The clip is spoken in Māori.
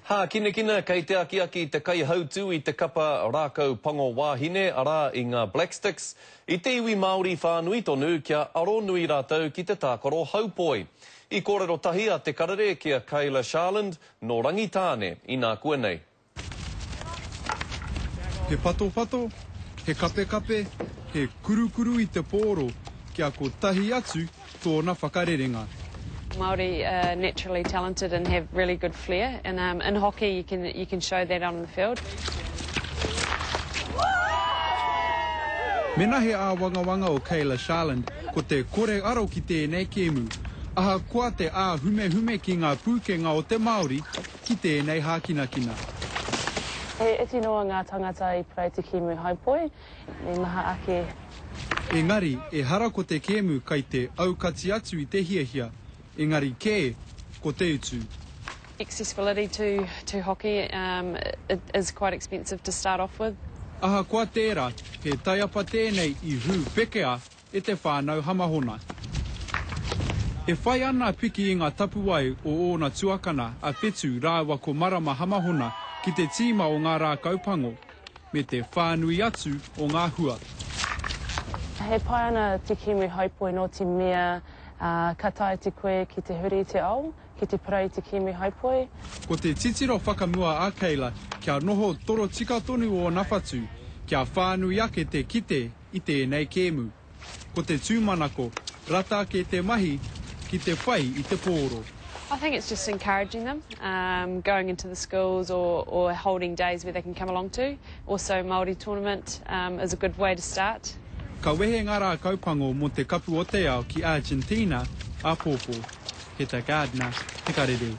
Ha, kina kei te aki te kai hautū I te kapa rākau pango wāhine ara I ngā Black Sticks. I te iwi Māori whānui tonu kia aro nui rātou ki te tākaro haupoi. I kōrero tahi a te karere kia Kayla Sharland no Rangitāne I nā kua nei. He pato, he kape, he kuru I te pōro kia ko tahi atu tōna whakarerenga. Māori are naturally talented and have really good flair, and in hockey you can show that on the field. Mena he āwangawanga o Kayla Sharland ko te kore aro ki tēnei kēmu. Aha kua te hume ki ngā pūkenga o te Māori ki tēnei hākinakina. He iti noa ngā tangata I Parau te Kēmu haupoi, me maha ake. Engari, e hara ko te kēmu kai te aukati atu I te hiahia. Engari kē, ko te utu. Accessibility to hockey it is quite expensive to start off with. Aha kua tērā, he taiapa tēnei I hū pekea e te whānau hamahona. E whai ana piki I ngā tapuai o ōna tuakana a petu rāua ko marama hamahona ki te tīma o ngā rā kaupango, me te whānui atu o ngā hua. He pai ana te Kēmu haupoi no te mea ka tae te koe ki te huri te ao, ki te Parau te Kēmu haupoi. Ko te titiro whakamua a Kayla, kia noho toro tika tonu o nawhatu, kia whānui ake te kite I tēnei kēmu. Ko te tūmanako, rata ke te mahi, ki te whai I te pōro. I think it's just encouraging them, going into the schools or holding days where they can come along to. Also, Māori tournament is a good way to start. Ka wehe ngā rā kaupango mo te kapu o te ao ki Argentina, a Pōpō. He te Gardner, te karere.